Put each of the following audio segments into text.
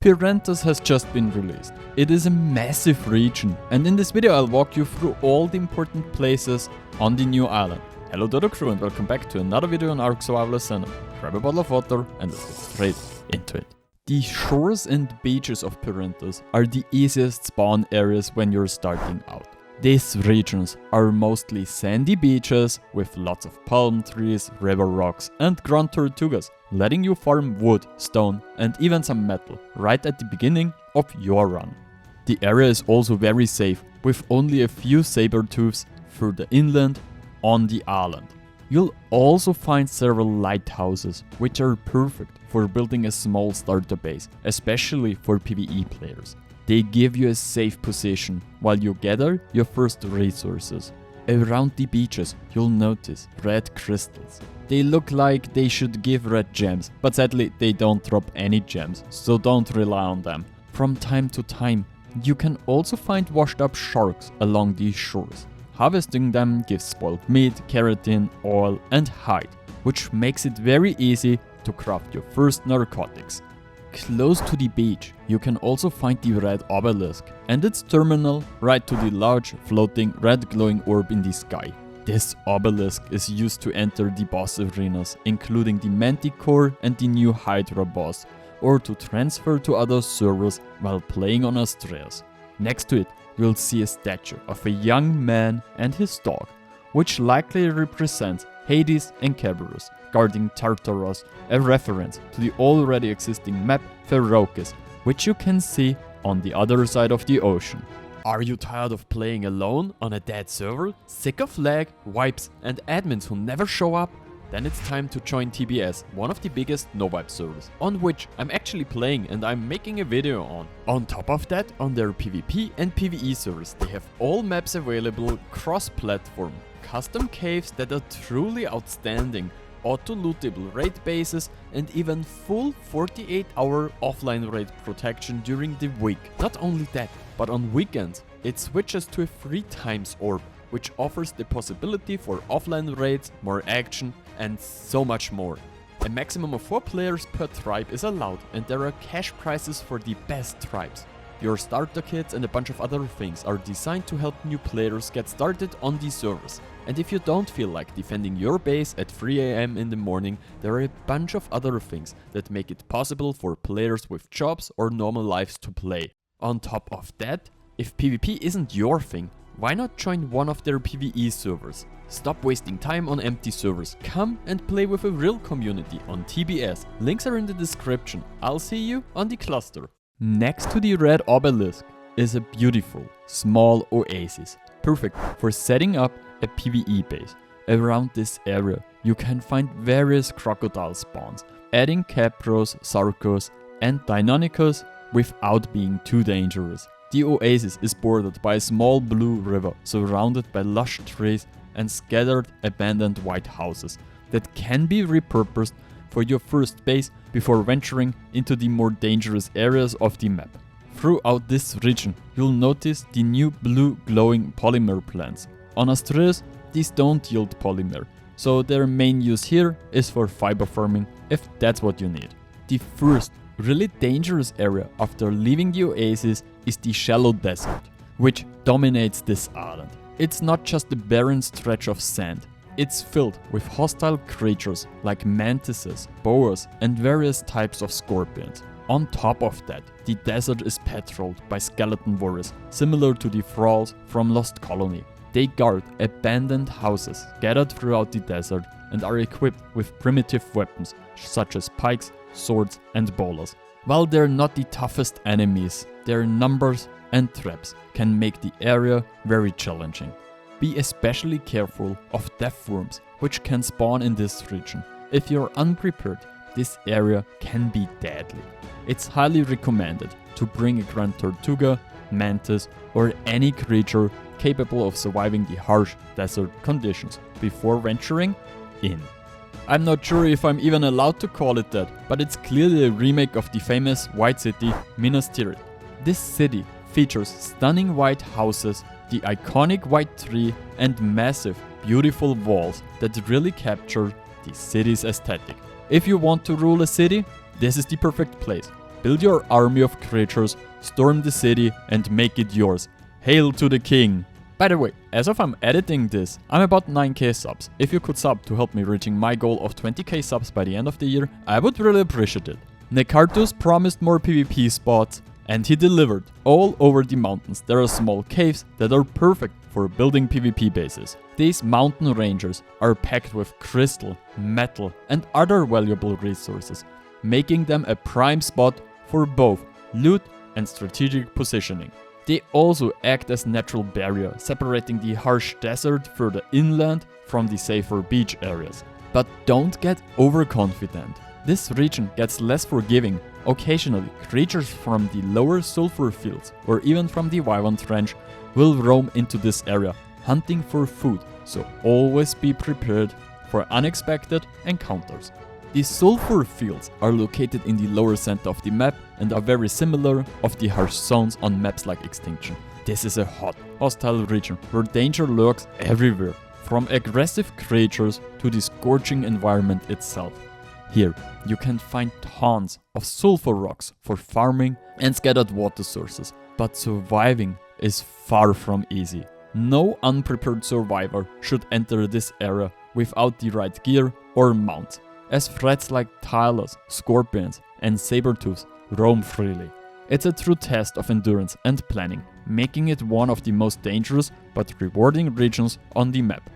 Pyranthos has just been released. It is a massive region, and in this video I'll walk you through all the important places on the new island. Hello Dodo crew and welcome back to another video on ARK Ascended. Grab a bottle of water and let's get straight into it. The shores and beaches of Pyranthos are the easiest spawn areas when you're starting out. These regions are mostly sandy beaches with lots of palm trees, river rocks and ground tortugas, letting you farm wood, stone and even some metal right at the beginning of your run. The area is also very safe, with only a few saber-tooths further inland on the island. You'll also find several lighthouses, which are perfect for building a small starter base, especially for PvE players. They give you a safe position while you gather your first resources. Around the beaches you'll notice red crystals. They look like they should give red gems, but sadly they don't drop any gems, so don't rely on them. From time to time you can also find washed up sharks along these shores. Harvesting them gives spoiled meat, keratin, oil and hide, which makes it very easy to craft your first narcotics. Close to the beach, you can also find the red obelisk and its terminal right to the large floating red glowing orb in the sky. This obelisk is used to enter the boss arenas, including the Manticore and the new Hydra boss, or to transfer to other servers while playing on Astraeos. Next to it, you'll see a statue of a young man and his dog, which likely represents Hades and Cerberus, guarding Tartaros, a reference to the already existing map Ferocus, which you can see on the other side of the ocean. Are you tired of playing alone on a dead server? Sick of lag, wipes and admins who never show up? Then it's time to join TBS, one of the biggest no-wipe servers, on which I'm actually playing and I'm making a video on. On top of that, on their PvP and PvE servers, they have all maps available cross-platform, custom caves that are truly outstanding, auto-lootable raid bases and even full 48-hour offline raid protection during the week. Not only that, but on weekends it switches to a 3 times orb, which offers the possibility for offline raids, more action and so much more. A maximum of 4 players per tribe is allowed and there are cash prizes for the best tribes. Your starter kits and a bunch of other things are designed to help new players get started on these servers. And if you don't feel like defending your base at 3 AM in the morning, there are a bunch of other things that make it possible for players with jobs or normal lives to play. On top of that, if PvP isn't your thing, why not join one of their PvE servers? Stop wasting time on empty servers. Come and play with a real community on TBS. Links are in the description. I'll see you on the cluster. Next to the red obelisk is a beautiful, small oasis, perfect for setting up a PvE base. Around this area, you can find various crocodile spawns, adding Capros, Sarcos and Deinonychus without being too dangerous. The oasis is bordered by a small blue river, surrounded by lush trees and scattered abandoned white houses that can be repurposed for your first base before venturing into the more dangerous areas of the map. Throughout this region, you'll notice the new blue glowing polymer plants. On Astraeos, these don't yield polymer, so their main use here is for fiber farming if that's what you need. The first really dangerous area after leaving the oasis is the shallow desert, which dominates this island. It's not just a barren stretch of sand. It's filled with hostile creatures like mantises, boas and various types of scorpions. On top of that, the desert is patrolled by skeleton warriors, similar to the thralls from Lost Colony. They guard abandoned houses scattered throughout the desert and are equipped with primitive weapons such as pikes, swords and bolas. While they're not the toughest enemies, their numbers and traps can make the area very challenging. Be especially careful of death worms, which can spawn in this region. If you're unprepared, this area can be deadly. It's highly recommended to bring a Grand Tortuga, Mantis or any creature capable of surviving the harsh desert conditions before venturing in. I'm not sure if I'm even allowed to call it that, but it's clearly a remake of the famous white city Minas Tirith. This city features stunning white houses, the iconic white tree and massive, beautiful walls that really capture the city's aesthetic. If you want to rule a city, this is the perfect place. build your army of creatures, storm the city and make it yours. Hail to the king! By the way, as of I'm editing this, I'm about 9k subs. If you could sub to help me reaching my goal of 20k subs by the end of the year, I would really appreciate it. Nekarthus promised more PvP spots, and he delivered. All over the mountains there are small caves that are perfect for building PvP bases. These mountain ranges are packed with crystal, metal and other valuable resources, making them a prime spot for both loot and strategic positioning. They also act as natural barrier, separating the harsh desert further inland from the safer beach areas. But don't get overconfident. This region gets less forgiving. Occasionally, creatures from the lower Sulfur fields or even from the Wyvern trench will roam into this area, hunting for food, so always be prepared for unexpected encounters. The Sulfur fields are located in the lower center of the map and are very similar of the harsh zones on maps like Extinction. This is a hot, hostile region where danger lurks everywhere, from aggressive creatures to the scorching environment itself. Here, you can find tons of sulfur rocks for farming and scattered water sources, but surviving is far from easy. No unprepared survivor should enter this area without the right gear or mounts, as threats like Tylers, scorpions and saber-tooths roam freely. It's a true test of endurance and planning, making it one of the most dangerous but rewarding regions on the map.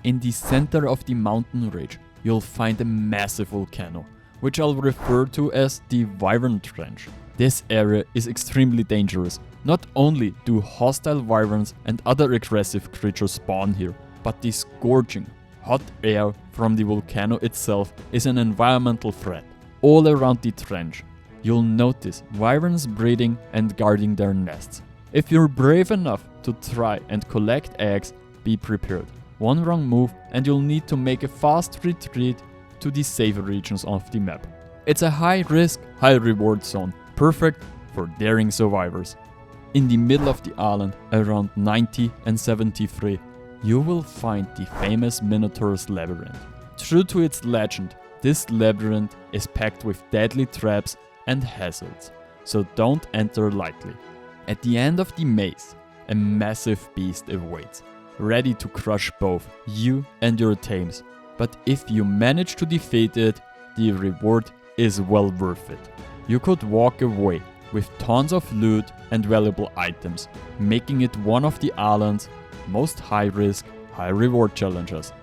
In the center of the mountain range, you'll find a massive volcano, which I'll refer to as the Wyvern Trench. This area is extremely dangerous. Not only do hostile wyverns and other aggressive creatures spawn here, but the scorching, hot air from the volcano itself is an environmental threat. All around the trench, you'll notice wyverns breeding and guarding their nests. If you're brave enough to try and collect eggs, be prepared. One wrong move and you'll need to make a fast retreat to the safer regions of the map. It's a high risk, high reward zone, perfect for daring survivors. In the middle of the island, around 90 and 73, you will find the famous Minotaurus labyrinth. True to its legend, this labyrinth is packed with deadly traps and hazards, so don't enter lightly. At the end of the maze, a massive beast awaits, ready to crush both you and your tames. But if you manage to defeat it, the reward is well worth it. You could walk away with tons of loot and valuable items, making it one of the island's most high-risk, high-reward challenges.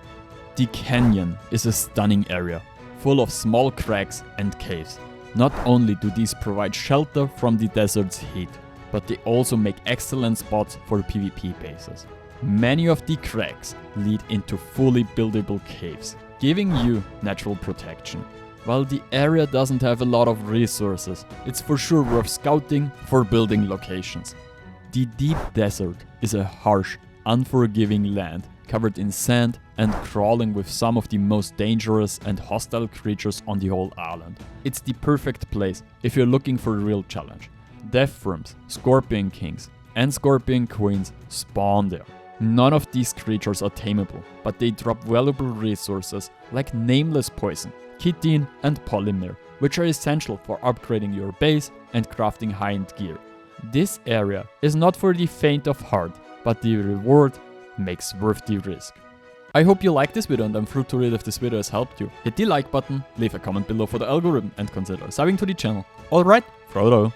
The canyon is a stunning area, full of small cracks and caves. Not only do these provide shelter from the desert's heat, but they also make excellent spots for PvP bases. Many of the cracks lead into fully buildable caves, giving you natural protection. While the area doesn't have a lot of resources, it's for sure worth scouting for building locations. The deep desert is a harsh, unforgiving land covered in sand and crawling with some of the most dangerous and hostile creatures on the whole island. It's the perfect place if you're looking for a real challenge. Death worms, scorpion kings and scorpion queens spawn there. None of these creatures are tameable, but they drop valuable resources like nameless poison, chitin and polymer, which are essential for upgrading your base and crafting high-end gear. This area is not for the faint of heart, but the reward makes worth the risk. I hope you liked this video and I'm thrilled to read if this video has helped you. Hit the like button, leave a comment below for the algorithm and consider subbing to the channel. Alright, Frodo.